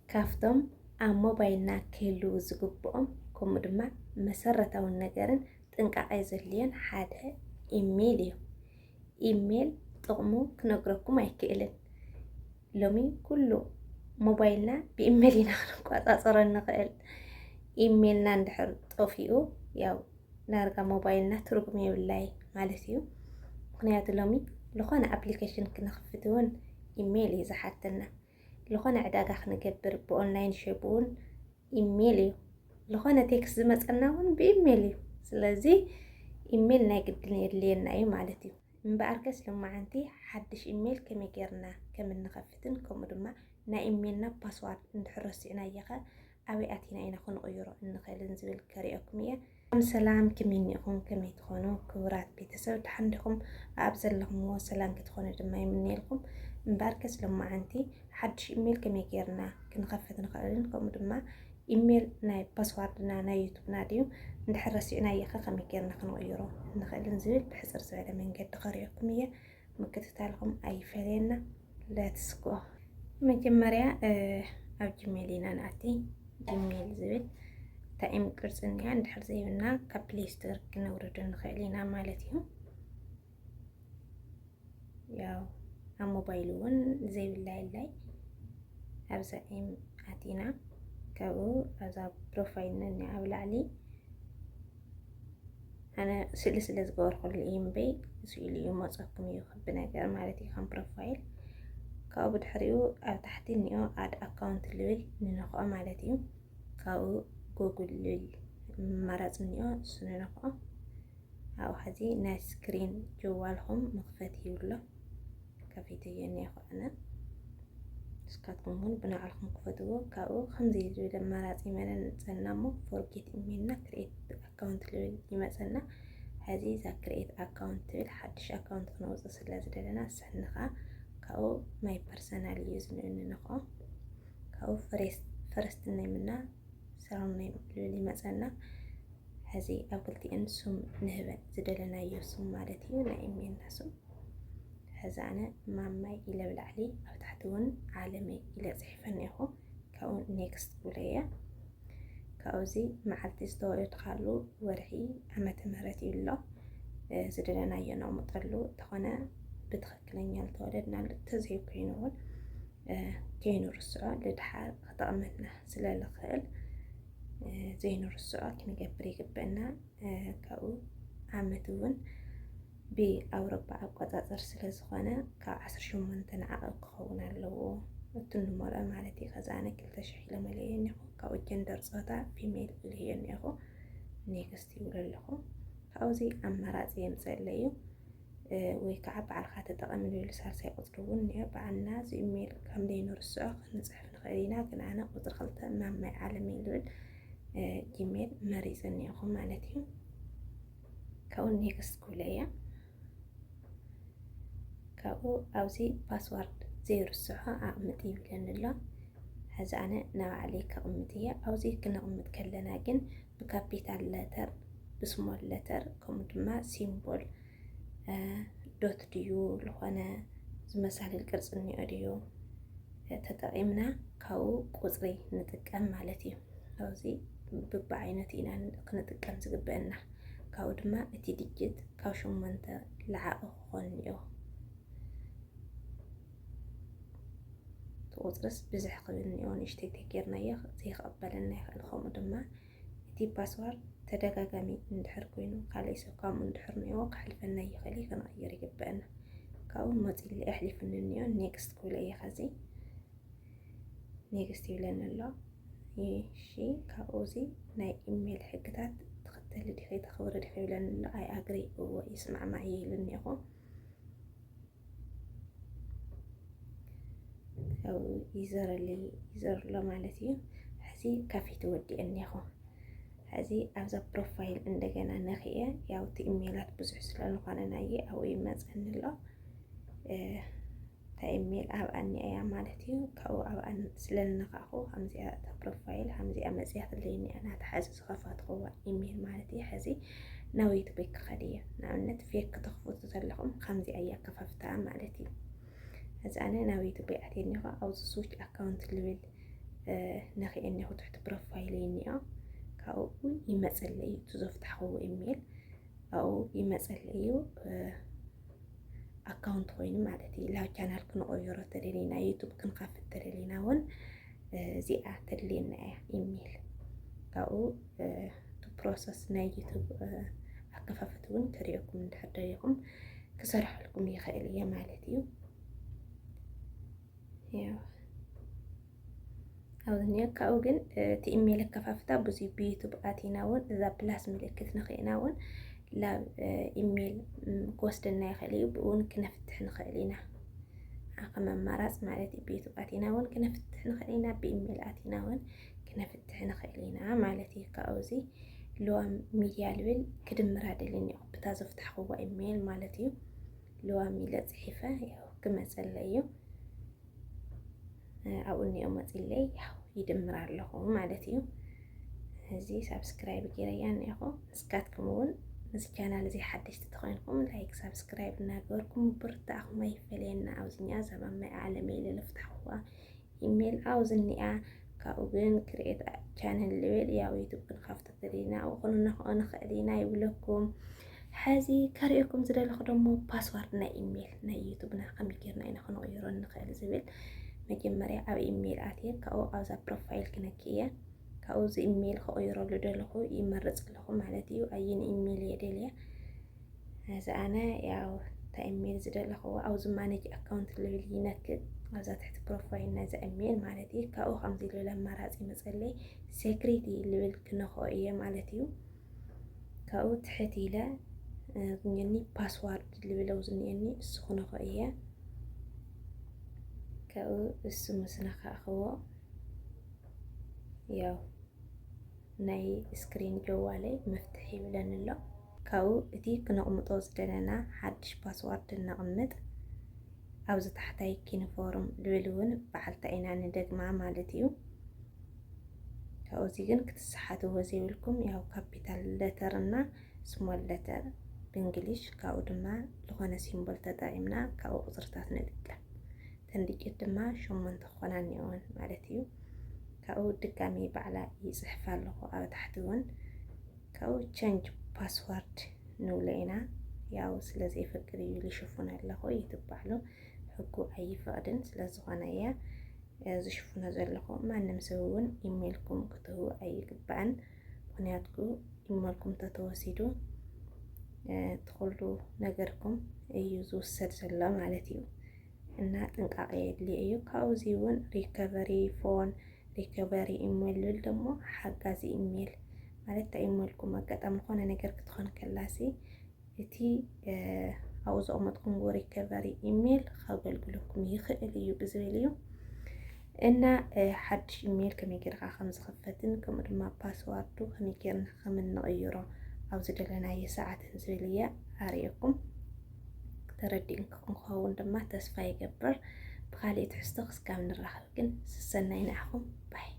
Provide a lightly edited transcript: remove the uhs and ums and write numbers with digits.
ካፍቶም ኣብ ሞባይልና ክህልው ዝግብኦም ከምኡ ድማ መሰረታዊ ነገርን ጥንቃቐ ዘድልዮን ሓደ ኢሜል እዩ። ኢሜል ጥቕሙ ክነግረኩም ኣይክእልን። ሎሚ ኩሉ ሞባይልና ብኢሜል ኢና ክንቆፃፀሮ ንኽእል። ኢሜልና እንድሕር ጠፊኡ ያው ዳርጋ ሞባይልና ትርጉም የብላይ ማለት እዩ። ምክንያቱ ሎሚ ዝኾነ ኣፕሊኬሽን ክንኽፍት እውን ኢሜል እዩ ዝሓተና። ዝኾነ ዕዳጋ ክንገብር ብኦንላይን ሾፕ እውን ኢሜል እዩ። ዝኾነ ቴክስት ዝመፀና እውን ብኢሜል እዩ። ስለዚ ኢሜል ናይ ግድን የድልየና እዩ ማለት እዩ። እምበኣር ከስ ሎማዓንቲ ሓድሽ ኢሜል ከመይ ጌርና ከም እንኸፍትን ከምኡ ድማ ናይ ኢሜልና ፓስዋርድ እንድሕር ረሲዕናዮ ኸ ኣበይ ኣቲና ኢና ክንቕይሮ እንኽእልን ዝብል ከሪአኩም እየ። ሰላም ከመይ እኒኢኹም? ከመይ ትኾኑ? ክቡራት ቤተሰብ ድሓን ዲኹም? ኣብ ዘለኹምዎ ሰላም ክትኾኑ ድማ የምንየልኩም። እምበኣር ከስ ሎማዓንቲ ሓድሽ ኢሜል ከመይ ጌርና ክንኸፍት ንኽእልን ከምኡ ድማ ኢሜል ናይ ፓስዋርድና ናይ ዩቱብና ድዩ እንድሕር ረሲዕናዮ ኸ ከመይ ጌርና ክንቕይሮ ንኽእልን ዝብል ብሕፅር ዝበለ መንገዲ ከሪአኩም እየ። ምክትታልኩም ኣይፈለየና። ሌትስ ጎ። መጀመርያ ኣብ ጂሜል ኢና ንኣቲ። ጂሜል ዝብል ታይም ቅርፂ እኒሃ እንድሕር ዘይብና ካብ ፕሌይ ስቶር ክነውርዶ ንኽእል ኢና ማለት እዩ። ያው ኣብ ሞባይል እውን ዘይብላ የላይ ኣብዛ ኢም ኣቲና ካብኡ ኣብዛ ፕሮፋይል ነኒ ኣብ ላዕሊ ኣነ ስእሊ ስለ ዝገበርኩሉ ኢምበይ ስእሊ እዩ መፀኩም እዩ ክቢ ነገር ማለት እዩ ከም ፕሮፋይል። ካብኡ ብድሕሪኡ ኣብ ታሕቲ እኒኦ ኣድ ኣካውንት ልብል ንነኽኦ ማለት እዩ። ካብኡ ጉግል ልብል መራፂ እኒኦ እሱ ንነኽኦ። ኣብኡ ሕዚ ናይ ስክሪን ጀዋልኹም መኽፈቲ ይብሎ ከፊትዮ እኒአኹ ኣነ። እስካትኩም እውን ብናዕልኩም ክፈትዎ። ካብኡ ከምዚ ዝብል መራፂ ይመፅና እሞ ፎርጌት ኢሜልና ክሬት ኣካውንት ልብል ይመፀና። ሕዚ እዛ ክሬት ኣካውንት ትብል ሓድሽ ኣካውንት ክነውፅእ ስለ ዝደለና ስሕንኻ ካብኡ ማይ ፐርሰናል እዩ ዝንእል ንነኽኦ። ካብኡ ፈረስት ናይምና ሰራም ናይ ልብል ይመፀና። ሕዚ ኣብ ክልቲአን ሱም ንህበን ዝደለናዮ ሱም ማለት እዩ ናይ ኢሜልና ሱም። ሕዚ ኣነ ማማይ ኢለ ብላዕሊ ኣብ ታሕቲ እውን ዓለመይ ኢለ ፅሒፈ እኒአኹ። ካብኡ ኔክስት ብሎ እየ። ካብኡዚ መዓልቲ ዝተወለድካሉ ወርሒ ዓመተ ምህረት ይብሎ ዝደለናዮ ነቕምጠሉ ተኾነ ብትኽክለኛ ዝተወለድናሉ ተዘይኮይኑ እውን ከይንርስዖ ልድሓር ክጠቕመና ስለ ዝኽእል ዘይንርስዖ ክንገብር ይግበአና። ካብኡ ዓመት እውን ብኣውሮፓ ኣቆፃፅር ስለ ዝኾነ ካብ 18 ዓቐብ ክኸውን ኣለዎ እቱ ንመርዖ ማለት እዩ። ከዛ ኣነ 2000 ኢለ መለየ እኒኹ። ካብኡ ጀንደር ፆታ ፊሜል ልየ እኒኹ። ኔክስት ይብሎ ኣለኹ። ካብኡዚ ኣማራፂ የምፅአለ እዩ ወይ ከዓ በዓልካ ተጠቐሚ ዝብል ሳልሳይ ቁፅሪ እውን እኒኦ። በዓልና እዚ ኢሜል ከም ዘይንርስዖ ክንፅሕፍ ንኽእል ኢና። ግን ኣነ ቁፅሪ 2 ማማይ ዓለመይ ዝብል ጂሜል መሪፀ እኒአኹ ማለት እዩ። ካብኡ ኔክስት ክብሎ እየ። ካብኡ ኣብዚ ፓስዋርድ ዘይርስዖ ኣቕምጥ ይብለኒ ኣሎ። ሕዚ ኣነ ናባዕለይ ከቕምጥ እየ። ኣብዚ ክነቕምጥ ከለና ግን ብካፒታል ለተር ብስሞል ለተር ከምኡ ድማ ሲምቦል ዶት ድዩ ዝኾነ ዝመሳለል ቅርፂ እኒኦ ድዩ ተጠቒምና ካብኡ ቁፅሪ ንጥቀም ማለት እዩ። ኣብዚ በብዓይነት ኢና ክንጥቀም ዝግበአና። ካብኡ ድማ እቲ ዲጂት ካብ 8 ላዕሊ ክኾን እኒኦ። ቁፅርስ ብዙሕ ክብል እኒኦ ንእሽተይ ተጌርናዮ ዘይክቕበለና ይኽእል። ከምኡ ድማ እቲ ፓስዋርድ ተደጋጋሚ እንድሕር ኮይኑ ካልእ ሰብ ከምኡ እንድሕር እኒኦ ክሕልፈና ይኽእል እዩ። ክንቕይር ይግበአና። ካብኡ መፂሉ ኣሕሊፉኒ እኒኦ። ኔክስት ክብሎ እየ። ከዚ ኔክስት ይብለኒ ኣሎ። እሺ ካብኡዚ ናይ ኢሜል ሕግታት ትኽተሊ ዲኺ ተኽብሪ ዲኺ ይብለኒ ኣሎ። ኣይ ኣግሪ እዎ ይስማዕማዕ ይብል እኒአኹ። ካብኡ ይዘረሎ ማለት እዩ። ሕዚ ካፊት ወዲአ እኒአኹ። ሕዚ ኣብዛ ፕሮፋይል እንደገና ነኽየ ያው እቲ ኢሜላት ብዙሕ ስለዝኾነ ናየ ኣብኡ ይመፀኒ ኣሎ። እታ ኢሜል ኣብኣ እኒኣ ማለት እዩ። ካብኡ ኣብኣ ስለዝነኻእኹ ከምዚኣ እታ ፕሮፋይል ከምዚኣ መፅያ ትለየኒ እያ ናተሓዚ ዝኸፋትኽዋ ኢሜል ማለት እዩ። ሕዚ ናብ ዩቱበይ ክኸድ እየ። ንኣብነት ፌክ ክትኽፍቱ ዘለኹም ከምዚኣ እያ ከፋፍታ ማለት እዩ። ሕዚ ኣነ ናብ ዩቱበይ ኣትየ እኒኹ። ኣብዚ ስዊች ኣካውንት ልብል نخيني تحت بروفايلي كأو يمثل لي تزفتحوا إيميل أو يمثل لي أكاونت خوين مالتي لا كانال كنغيرو تدلينا يوتيوب كنخاف تدلينا ون زيئة تدلينا إيميل أو تو بروسس نا يوتيوب أكفافتون كريكم من تحديكم كسرح لكم يخيلية مالتي أو دنيا كأوجن تإيميل كفافتا بزي بيوتيوب آتيناون إذا بلاس ملكت نخيناون لا إيميل قوستنا يخليه بقون كنفتح نخلينا عقم مراس مالتي بيوتيوب آتيناون كنفتح نخلينا بإيميل آتيناون كنفتح نخلينا مالتي كأوزي لو ميديا لول كدم رادليني بتاز افتح هو إيميل مالتي لو ميلاد صحيفة ياو كما تسليو أو إني أمثلي يدمر له مالتي هذي سبسكرايب كيريان ياخو نسكاتكمون نسي كانال زي حدش تتخينكم لايك سبسكرايب ناقوركم برتاحوا ما يفلين عاوزني أزبا ما أعلمي للفتح هو إيميل عاوزني كأوبن كريت channel ليل يا يوتيوب كنخافت تدرينا أو قلنا أنا خلينا يقولكم هذه كاريكم زي الخدمة باسورد نا إيميل نا يوتيوب نا خميكيرنا إنا خنو يرون نخيل زبيل مجمري أو إيميل آتيه كأو أوزا بروفايل كنكية كأو زي إيميل خو يرون لدلخو يمرز لخو مالتي وأين إيميل يدليا هذا أنا يا تا إيميل زي دلخو أو زمانك أكاونت اللي ينكد أوزا تحت بروفايل نازا إيميل مالتي كأو خمزي لما رازي مسألة سيكريتي اللي كنخو إيه مالتيو كأو تحتي لا يعني باسورد اللي بلوزني السخونة خائية كأو السمسنا خاخوا ياو ناي سكرين جوالي مفتحي بلان الله كأو اتي كنا أمطوز دلنا حدش باسورد نقمت أو تحتاي كينفورم لولون بعلتاينا ندق مع مالتيو كأو زيجن كتسحاتو وزيولكم ياو كابيتال لترنا سمول لتر بإنجليش كأو دما لغانا سيمبل تدائمنا كأو قصرتات ندقة تندقة دما شومن تخوانان يوان مالتيو كأو دقامي بعلا يصحفال لغو أو تحتوان كأو change password نولينا ياو سلازي فكريو اللي شوفونا لغو يتبعلو حقو أي فقدن سلاز غانايا يشوفونا زي لغو ما نمسوون إيميلكم كتهو أي قبان ونياتكو إيميلكم تتوسيدو تخلو نجركم يوزو السلسلة مالتيو إنها تنقاقي اللي أيو كاوزيون ريكفري فون ريكفري إيميل للدمو حقازي إيميل مالتا إيميلكم أقدام خونا نجر كتخون كلاسي إتي أوزو أمتكم ريكفري إيميل خابل قلوكم يخيل أيو بزويليو إنا حد إيميل كم يجر خمس خفتن كم رما باسوردو كم يجر خمن نغيرو أو زدلنا يساعة تنزيلية أريكم تردينكم خاون دما تسفاي قبر بخالي تحستغس كامل الرحلقن سسنين أحكم باي